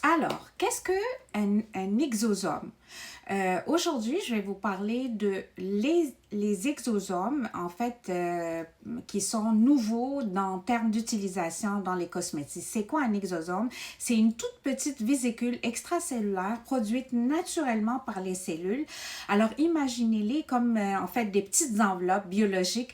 Alors, qu'est-ce qu'un exosome? Aujourd'hui, je vais vous parler de les exosomes, en fait, qui sont nouveaux en termes d'utilisation dans les cosmétiques. C'est quoi un exosome? C'est une toute petite vésicule extracellulaire produite naturellement par les cellules. Alors, imaginez-les comme, en fait, des petites enveloppes biologiques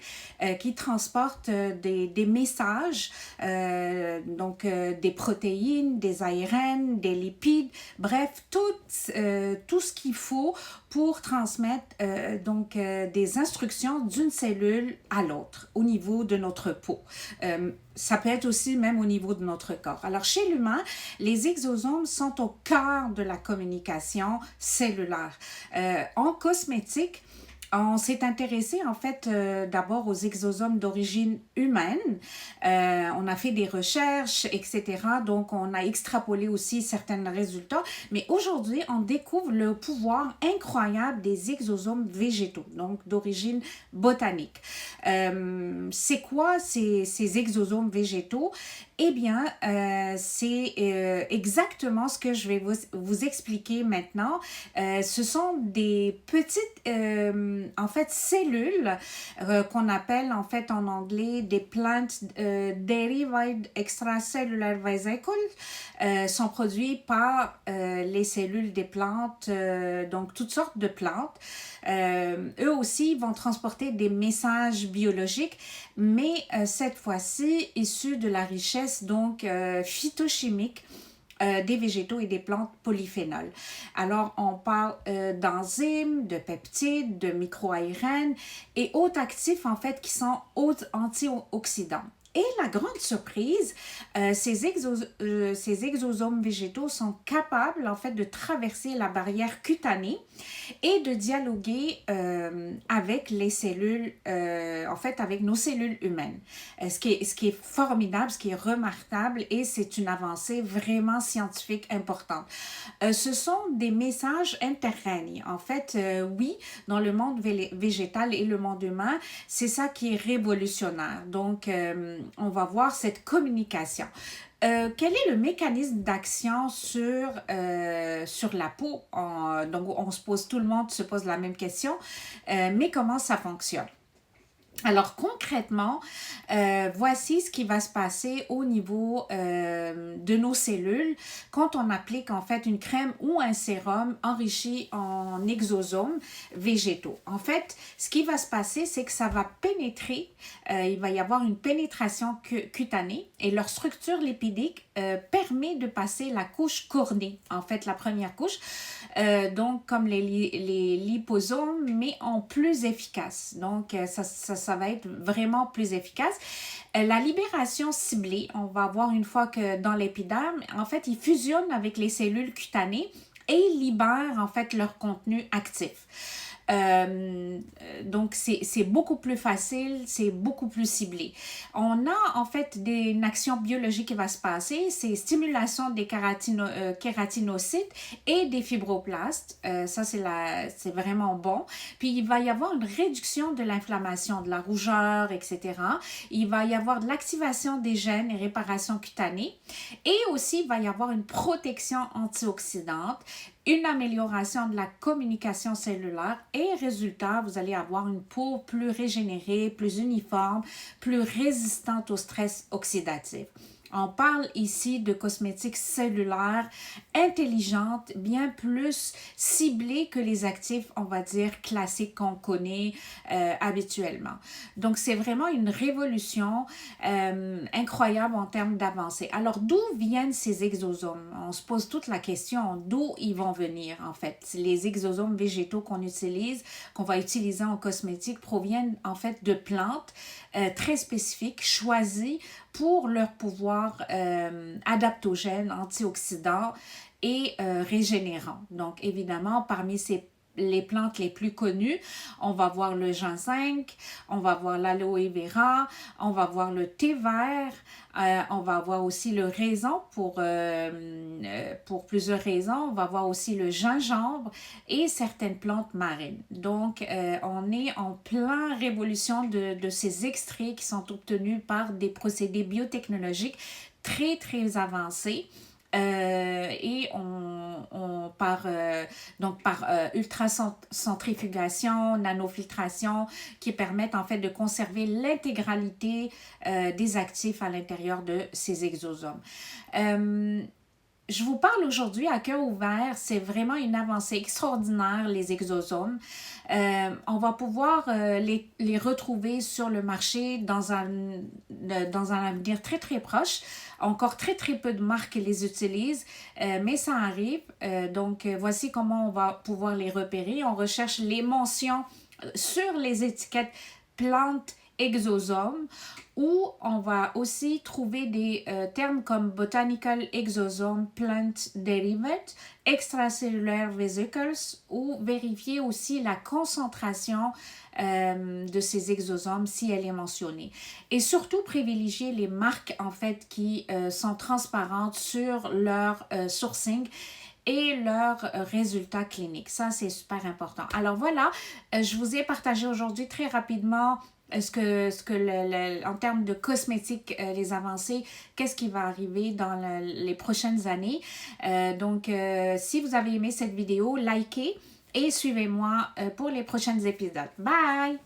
qui transportent des messages, des protéines, des ARN, des lipides, bref, tout ce qu'il faut pour transmettre des instructions d'une cellule à l'autre au niveau de notre peau. Ça peut être aussi même au niveau de notre corps. Alors, chez l'humain, les exosomes sont au cœur de la communication cellulaire. En cosmétique, on s'est intéressé en fait d'abord aux exosomes d'origine humaine. On a fait des recherches, etc. Donc, on a extrapolé aussi certains résultats. Mais aujourd'hui, on découvre le pouvoir incroyable des exosomes végétaux, donc d'origine botanique. C'est quoi ces exosomes végétaux? Eh bien, c'est exactement ce que je vais vous expliquer maintenant. Ce sont des petites, en fait, cellules qu'on appelle, en fait, en anglais, des plant derived extracellular vesicles, sont produits par les cellules des plantes, donc toutes sortes de plantes. Eux aussi vont transporter des messages biologiques, mais cette fois-ci issus de la richesse phytochimique des végétaux et des plantes polyphénols. Alors, on parle d'enzymes, de peptides, de micro-ARN et autres actifs, en fait, qui sont antioxydants. Et la grande surprise, ces exosomes végétaux sont capables, en fait, de traverser la barrière cutanée et de dialoguer avec les cellules, en fait, avec nos cellules humaines. Ce qui est formidable, ce qui est remarquable, et c'est une avancée vraiment scientifique importante. Ce sont des messages interrègnes. En fait, oui, dans le monde végétal et le monde humain, c'est ça qui est révolutionnaire. Donc, on va voir cette communication. Quel est le mécanisme d'action sur la peau? Tout le monde se pose la même question, mais comment ça fonctionne? Alors concrètement, voici ce qui va se passer au niveau de nos cellules quand on applique en fait une crème ou un sérum enrichi en exosomes végétaux. En fait, ce qui va se passer, c'est que ça va pénétrer, il va y avoir une pénétration cutanée et leur structure lipidique permet de passer la couche cornée, en fait la première couche, donc comme les liposomes, mais en plus efficace. Donc ça va être vraiment plus efficace. La libération ciblée, on va voir une fois que dans l'épiderme, en fait, ils fusionnent avec les cellules cutanées et ils libèrent en fait leur contenu actif. Donc, c'est beaucoup plus facile, c'est beaucoup plus ciblé. On a en fait une action biologique qui va se passer, c'est stimulation des kératinocytes et des fibroblastes. Ça, c'est vraiment bon. Puis, il va y avoir une réduction de l'inflammation, de la rougeur, etc. Il va y avoir de l'activation des gènes et réparation cutanée. Et aussi, il va y avoir une protection antioxydante, une amélioration de la communication cellulaire et résultat, vous allez avoir une peau plus régénérée, plus uniforme, plus résistante au stress oxydatif. On parle ici de cosmétiques cellulaires intelligentes, bien plus ciblées que les actifs, on va dire, classiques qu'on connaît habituellement. Donc, c'est vraiment une révolution incroyable en termes d'avancée. Alors, d'où viennent ces exosomes? On se pose toute la question, d'où ils vont venir, en fait. Les exosomes végétaux qu'on va utiliser en cosmétique, proviennent, en fait, de plantes très spécifiques, choisies pour leur pouvoir adaptogène, antioxydant et régénérant. Donc, évidemment, parmi les plantes les plus connues, on va voir le ginseng, on va voir l'aloe vera, on va voir le thé vert, on va voir aussi le raisin pour plusieurs raisons, on va voir aussi le gingembre et certaines plantes marines. Donc, on est en pleine révolution de ces extraits qui sont obtenus par des procédés biotechnologiques très, très avancés et donc par ultracentrifugation, nanofiltration, qui permettent en fait de conserver l'intégralité des actifs à l'intérieur de ces exosomes. Je vous parle aujourd'hui à cœur ouvert, c'est vraiment une avancée extraordinaire, les exosomes. On va pouvoir les retrouver sur le marché dans un avenir très très proche. Encore très très peu de marques les utilisent, mais ça arrive. Donc voici comment on va pouvoir les repérer. On recherche les mentions sur les étiquettes plantes exosomes, ou on va aussi trouver des termes comme Botanical Exosome Plant Derivate, Extracellular Vesicles, ou vérifier aussi la concentration de ces exosomes si elle est mentionnée. Et surtout privilégier les marques en fait qui sont transparentes sur leur sourcing et leurs résultats cliniques. Ça, c'est super important. Alors voilà, je vous ai partagé aujourd'hui très rapidement en termes de cosmétiques, les avancées, qu'est-ce qui va arriver dans les prochaines années. Donc, si vous avez aimé cette vidéo, likez et suivez-moi pour les prochains épisodes. Bye!